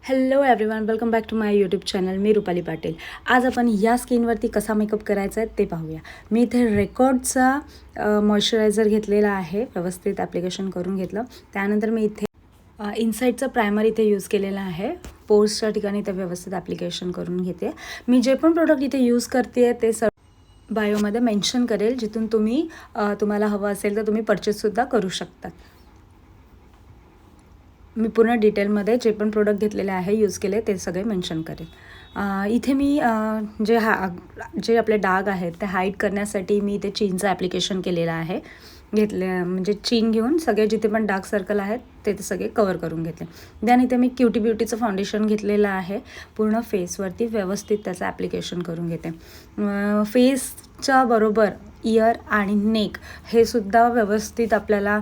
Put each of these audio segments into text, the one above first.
Hello everyone, welcome back to my YouTube channel. मी रुपाली पाटील. आज आपण या स्किनवरती कसा मेकअप करायचा आहे ते पाहूया. मी इथे रेकॉर्डचा मॉइश्चरायझर घेतलेला आहे, व्यवस्थित ॲप्लिकेशन करून घेतलं. त्यानंतर मी इथे इनसाईडचा प्रायमर इथे यूज केलेला आहे. पोर्सच्या ठिकाणी ते व्यवस्थित ॲप्लिकेशन करून घेते. मी जे पण प्रोडक्ट इथे यूज करते आहे ते बायोमध्ये मेन्शन करेल, जिथून तुम्हाला हवं असेल तर तुम्ही परचेससुद्धा करू शकता. मी पूर्ण डिटेलमध्ये जे पण प्रोडक्ट घेतलेले आहे, यूज केले ते सगळे मेन्शन करेल. इथे मी जे आपले डाग आहेत ते हाईड करण्यासाठी मी इथे चीनचं ॲप्लिकेशन केलेलं आहे. म्हणजे चीन घेऊन सगळे जिथे पण डार्क सर्कल आहेत ते सगळे कवर करून घेतले. देन इथे मी क्युटी ब्युटीचं फाउंडेशन घेतलेलं आहे. पूर्ण फेसवरती व्यवस्थित त्याचं ॲप्लिकेशन करून घेते. फेसच्या बरोबर इयर आणि नेक हे सुद्धा व्यवस्थित आपल्याला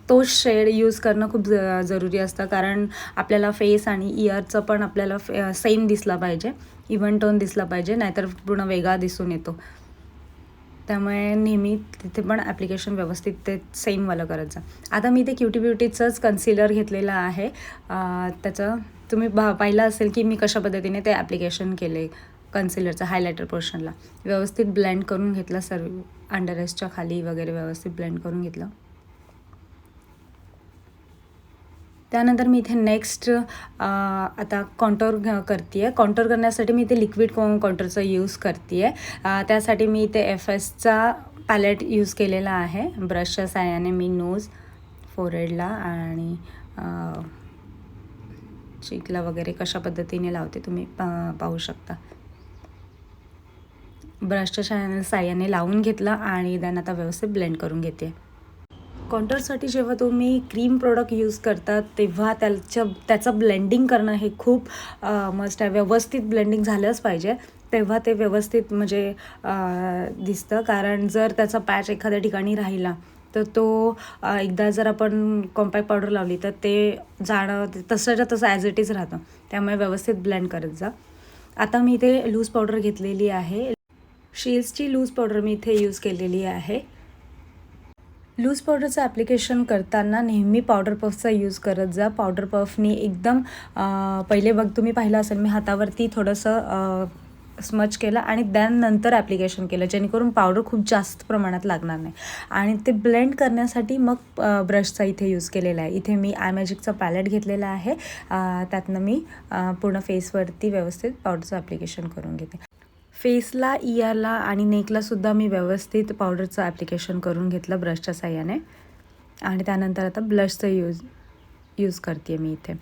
तोच शेड यूज करणं खूप जरुरी असतं, कारण आपल्याला फेस आणि इयरचं पण आपल्याला सेम दिसला पाहिजे, इव्हन टोन दिसला पाहिजे, नाहीतर पूर्ण वेगळा दिसून येतो. त्यामुळे नेहमी तिथे पण ॲप्लिकेशन व्यवस्थित ते सेमवालं करत जा. आता मी ते क्युटी ब्युटीचंच कन्सिलर घेतलेलं आहे. त्याचं तुम्ही पाहिलं असेल की मी कशा पद्धतीने ते ॲप्लिकेशन केले. कन्सिलरचं हायलायटर पोर्शनला व्यवस्थित ब्लेंड करून घेतलं, सर्व अंडर आयसच्या खाली वगैरे व्यवस्थित ब्लेंड करून घेतलं. त्यानंतर मी इथे नेक्स्ट आता कॉन्टोर करते आहे. कॉन्टोर करण्यासाठी मी इथे लिक्विड कॉन्टोरचा यूज करते आहे. त्यासाठी मी इथे FSचा पॅलेट यूज केलेला आहे. ब्रशच्या साहाय्याने मी नोज, फोरहेडला आणि चीकला वगैरे कशा पद्धतीने लावते तुम्ही पाहू शकता. ब्रशच्या साहाय्याने लावून घेतलं आणि देन आता व्यवस्थित ब्लेंड करून घेते. कॉन्टोरसाठी जेव्हा तुम्ही क्रीम प्रोडक्ट यूज करता तेव्हा त्याचं ब्लेंडिंग करणं हे खूप मस्ट आहे. व्यवस्थित ब्लेंडिंग झालंच पाहिजे, तेव्हा ते व्यवस्थित म्हणजे दिसतं. कारण जर त्याचा पॅच एखाद्या ठिकाणी राहिला तर तो एकदा जर आपण कॉम्पॅक्ट पावडर लावली तर ते जाणं तसंच्या तसं ॲज इट इज राहतं. त्यामुळे व्यवस्थित ब्लेंड करत जा. आता मी इथे लूज पावडर घेतलेली आहे. शील्सची लूज पावडर मी इथे यूज केलेली आहे. लूज पावडरचं ॲप्लिकेशन करताना नेहमी पावडर पफचा यूज करत जा. पावडर पफनी एकदम पहिले तुम्ही पाहिलं असेल मी हातावरती थोडंसं स्मच केलं आणि नंतर ॲप्लिकेशन केलं, जेणेकरून पावडर खूप जास्त प्रमाणात लागणार नाही. आणि ते ब्लेंड करण्यासाठी मग ब्रशचा इथे यूज केलेला आहे. इथे मी आय मॅजिकचा पॅलेट घेतलेला आहे. त्यातनं मी पूर्ण फेसवरती व्यवस्थित पावडरचं ॲप्लिकेशन करून घेते. फेसला, इयरला आणि नेकलासुद्धा मी व्यवस्थित पावडरचं ॲप्लिकेशन करून घेतलं ब्रशच्या साहाय्याने. आणि त्यानंतर आता ब्लशचं यूज करते आहे मी इथे.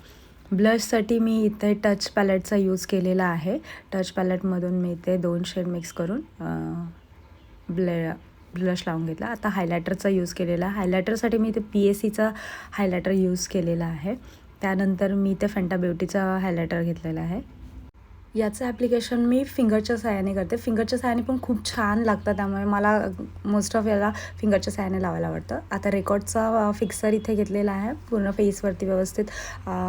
ब्लशसाठी मी इथे टच पॅलेटचा यूज केलेला आहे. टच पॅलेटमधून मी इथे 2 शेड मिक्स करून ब्लश लावून घेतला. आता हायलायटरचा यूज केलेला. हायलायटरसाठी मी इथे PSCचा हायलायटर यूज केलेला आहे. त्यानंतर मी इथे फेंटा ब्युटीचा हायलायटर घेतलेला आहे. याचं ॲप्लिकेशन मी फिंगरच्या साहाय्याने करते. फिंगरच्या साहाय्याने पण खूप छान लागतं, त्यामुळे मला मोस्ट ऑफ याला फिंगरच्या साहाय्याने लावायला आवडतं. आता रेकॉर्डचा फिक्सर इथे घेतलेला आहे. पूर्ण फेसवरती व्यवस्थित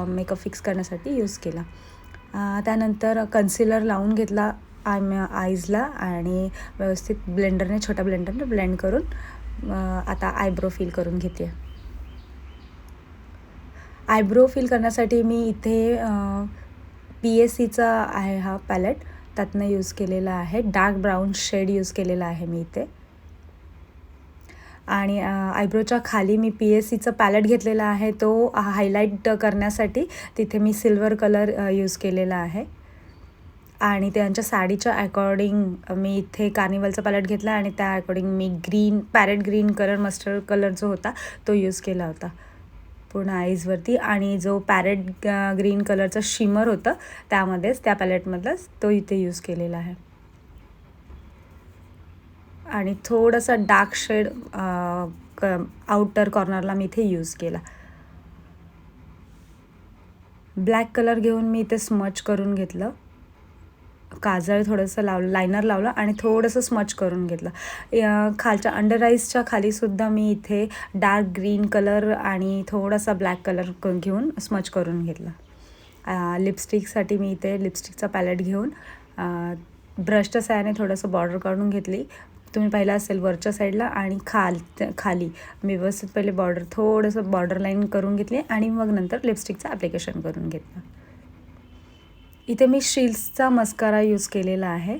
मेकअप फिक्स करण्यासाठी यूज केला. त्यानंतर कन्सिलर लावून घेतला आईजला आणि व्यवस्थित छोट्या ब्लेंडरने ब्लेंड करून आता आयब्रो फिल करून घेते. आयब्रो फिल करण्यासाठी मी इथे PSCचा आहे हा पॅलेट, त्यातनं यूज केलेला आहे. डार्क ब्राऊन शेड यूज केलेला आहे मी इथे. आणि आयब्रोच्या खाली मी PSCचा पॅलेट घेतलेला आहे, तो हायलाईट करण्यासाठी तिथे मी सिल्वर कलर यूज केलेला आहे. आणि त्यांच्या साडीच्या अकॉर्डिंग मी इथे कार्निवलचा पॅलेट घेतला आणि त्या अकॉर्डिंग मी parrot green colour, mustard colour जो होता तो यूज केला होता पूर्ण आईजवरती. आणि जो पॅरेट ग्रीन कलरचा शिमर होतं त्यामध्येच, त्या पॅलेटमधलाच तो इथे यूज केलेला आहे. आणि थोडासा डार्क शेड आउटर कॉर्नरला मी इथे यूज केला. ब्लॅक कलर घेऊन मी इथे स्मच करून घेतलं. काजळ थोडंसं लायनर लावलं आणि थोडंसं स्मच करून घेतलं. खालच्या अंडर आईजच्या खालीसुद्धा मी इथे डार्क ग्रीन कलर आणि थोडासा ब्लॅक कलर घेऊन स्मच करून घेतला. लिपस्टिकसाठी मी इथे लिपस्टिकचा पॅलेट घेऊन ब्रशच्या साहाय्याने थोडंसं बॉर्डर काढून घेतली. तुम्ही पाहिलं असेल वरच्या साईडला आणि खाली मी व्यवस्थित पहिले थोडंसं बॉर्डर लाईन करून घेतली आणि मग नंतर लिपस्टिकचं ॲप्लिकेशन करून घेतलं. इथे मी शिल्सचा मस्कारा यूज केलेला आहे.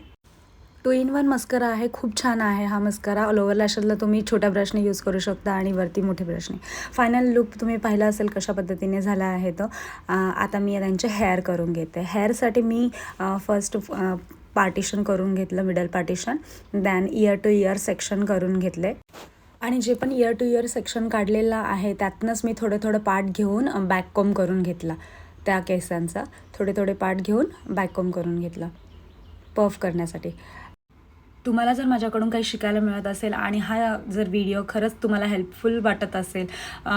2 in 1 मस्कारा आहे. खूप छान आहे हा मस्कारा. लोअर लॅशेसला तुम्ही छोट्या ब्रशने यूज करू शकता आणि वरती मोठ्या ब्रशने. फायनल लुक तुम्ही पाहिला असेल कशा पद्धतीने झाला आहे तो. आता मी त्यांचे हेअर करून घेते. हेअरसाठी मी फर्स्ट पार्टिशन करून घेतलं, middle partition. Then year to year section करून घेतले आणि जे पण इयर टू इयर सेक्शन काढलेलं आहे त्यातनंच मी थोडं पार्ट घेऊन बॅककॉम करून घेतला. त्या केसांचा थोडे पार्ट घेऊन बॅककॉम करून घेतला पफ करण्यासाठी. तुम्हाला जर माझ्याकडून काही शिकायला मिळत असेल आणि हा जर व्हिडिओ खरंच तुम्हाला हेल्पफुल वाटत असेल,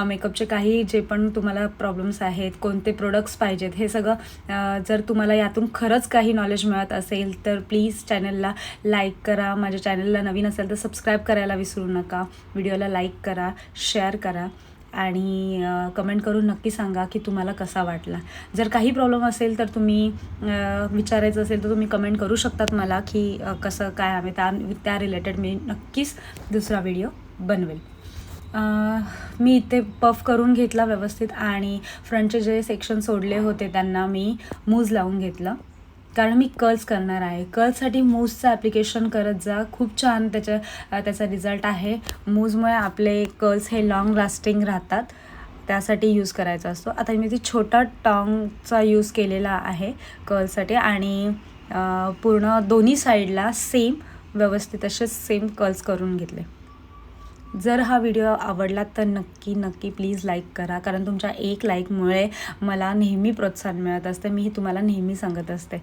मेकअपचे काही जे पण तुम्हाला प्रॉब्लेम्स आहेत, कोणते प्रोडक्ट्स पाहिजेत, हे सगळं जर तुम्हाला यातून खरंच काही नॉलेज मिळत असेल तर प्लीज चॅनलला लाईक करा. माझ्या चॅनलला नवीन असेल तर सबस्क्राईब करायला विसरू नका. व्हिडिओला लाईक करा, शेअर करा आणि कमेंट करून नक्की सांगा की तुम्हाला कसा वाटला. जर काही प्रॉब्लेम असेल तर तुम्ही विचारायचं असेल तर तुम्ही कमेंट करू शकतात मला की कसं काय आम्ही त्या रिलेटेड मी नक्कीच दुसरा व्हिडिओ बनवेल. मी इथे पफ करून घेतला व्यवस्थित आणि फ्रंटचे जे सेक्शन सोडले होते त्यांना मी मूज लावून घेतलं कारण मी कर्ल्स करणार आहे. कर्ल्ससाठी मूजचं ॲप्लिकेशन करत जा. खूप छान त्याचा रिझल्ट आहे. मूजमुळे आपले कर्ल्स हे लाँग लास्टिंग राहतात, त्यासाठी यूज करायचा असतो. आता मी ते छोटा टॉंगचा यूज केलेला आहे कर्ल्ससाठी आणि पूर्ण दोन्ही साईडला सेम व्यवस्थित असे सेम कर्ल्स करून घेतले. जर हा व्हिडिओ आवडला तर नक्की प्लीज लाईक करा कारण तुमच्या एक लाईकमुळे मला नेहमी प्रोत्साहन मिळत असते. मी तुम्हाला नेहमी सांगत असते.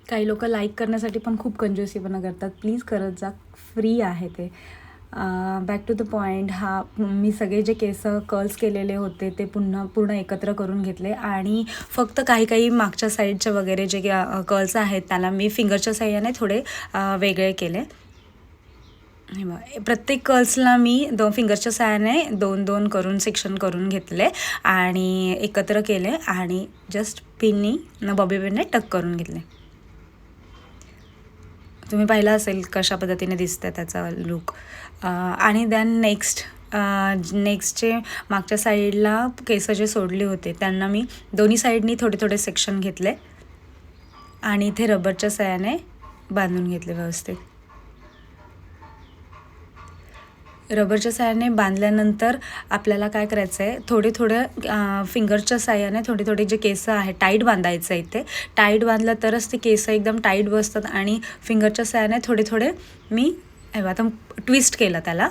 काही लोक लाईक करण्यासाठी पण खूप कंजूसीपणा करतात. प्लीज करत जा, फ्री आहे ते. Back to the point. मी सगळे जे केस कर्ल्स केलेले होते ते पूर्ण एकत्र करून घेतले आणि फक्त काही मागच्या साईडचे वगैरे जे कर्ल्स आहेत त्याला मी फिंगरच्या साह्याने थोडे वेगळे केले. प्रत्येक कर्ल्सला मी फिंगरच्या साह्याने 2 करून सेक्शन करून घेतले आणि एकत्र केले आणि जस्ट बॉबी पिनने टक करून घेतले. तुम्ही पाहिलं असेल कशा पद्धतीने दिसतं त्याचा लुक. आणि दॅन नेक्स्टचे मागच्या साईडला केस जे सोडले होते त्यांना मी दोन्ही साईडनी थोडे सेक्शन घेतले आणि इथे रबरच्या साह्याने बांधून घेतले व्यवस्थित. रबरच्या साह्याने बांधल्यानंतर आपल्याला काय करायचं आहे, थोडे फिंगरच्या साह्याने थोडे जे केस आहे टाईट बांधायचं आहे. इथे टाईट बांधलं तरच ते केस एकदम टाईट बसतात आणि फिंगरच्या साह्याने थोडे मी आता ट्विस्ट केलं त्याला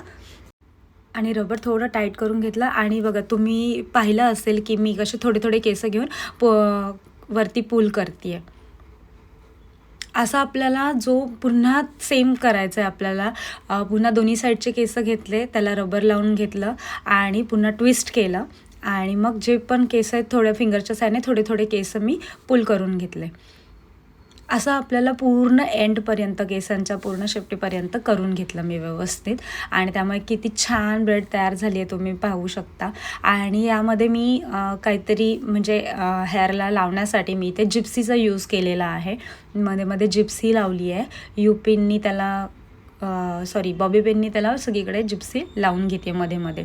आणि रबर थोडं टाईट करून घेतलं. आणि बघा तुम्ही पाहिलं असेल की मी कसे थोडे केस घेऊन वरती पुल करते आहे. असं आपल्याला पुन्हा सेम करायचं आहे. आपल्याला पुन्हा दोन्ही साईडचे केस घेतले, त्याला रबर लावून घेतलं आणि पुन्हा ट्विस्ट केलं आणि मग जे पण केस आहेत थोड्या फिंगरच्या साह्याने थोडे केस मी पुल करून घेतले. असं आपल्याला पूर्ण एंडपर्यंत केसांच्या पूर्ण शेपटीपर्यंत करून घेतलं मी व्यवस्थित आणि त्यामुळे किती छान ब्रेड तयार झाली आहे तुम्ही पाहू शकता. आणि यामध्ये मी काहीतरी म्हणजे हेअरला लावण्यासाठी मी इथे जिप्सीचा यूज केलेला आहे. मध्ये जिप्सी लावली आहे. यूपिननी त्याला बॉबी पिननी त्याला सगळीकडे जिप्सी लावून घेते मध्ये.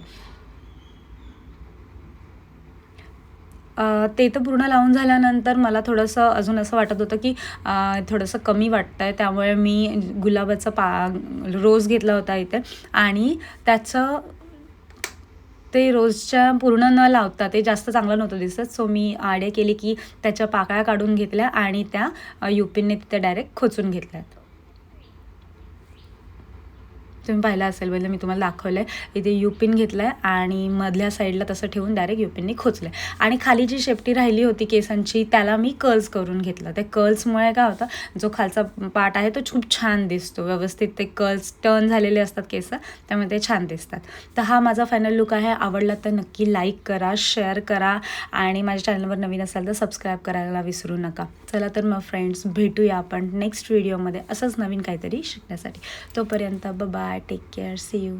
ते तर पूर्ण लावून झाल्यानंतर मला थोडंसं अजून असं वाटत होतं की थोडंसं कमी वाटतं आहे. त्यामुळे मी गुलाबाचा रोज घेतला होता इथे आणि त्याचं ते रोजच्या पूर्ण न लावता ते जास्त चांगलं नव्हतं दिसत. सो मी आयडिया केली की त्याच्या पाकळ्या काढून घेतल्या आणि त्या यूपिनने तिथे डायरेक्ट खोचून घेतल्या. तुम्ही पाहिलं असेल म्हणजे मी तुम्हाला दाखवलं आहे. इथे यूपिन घेतलं आहे आणि मधल्या साईडला तसं ठेवून डायरेक्ट यूपिननी खोचलं आणि खाली जी शेपटी राहिली होती केसांची त्याला मी कर्ल्स करून घेतलं. त्या कर्ल्समुळे काय होतं, जो खालचा पार्ट आहे तो खूप छान दिसतो व्यवस्थित. ते कर्ल्स टर्न झालेले असतात केस, त्यामुळे ते छान दिसतात. तर हा माझा फायनल लुक आहे. आवडला तर नक्की लाईक करा, शेअर करा आणि माझ्या चॅनलवर नवीन असाल तर सबस्क्राईब करायला विसरू नका. चला तर मग फ्रेंड्स, भेटूया आपण नेक्स्ट व्हिडिओमध्ये असंच नवीन काहीतरी शिकण्यासाठी. तोपर्यंत bye, take care, see you.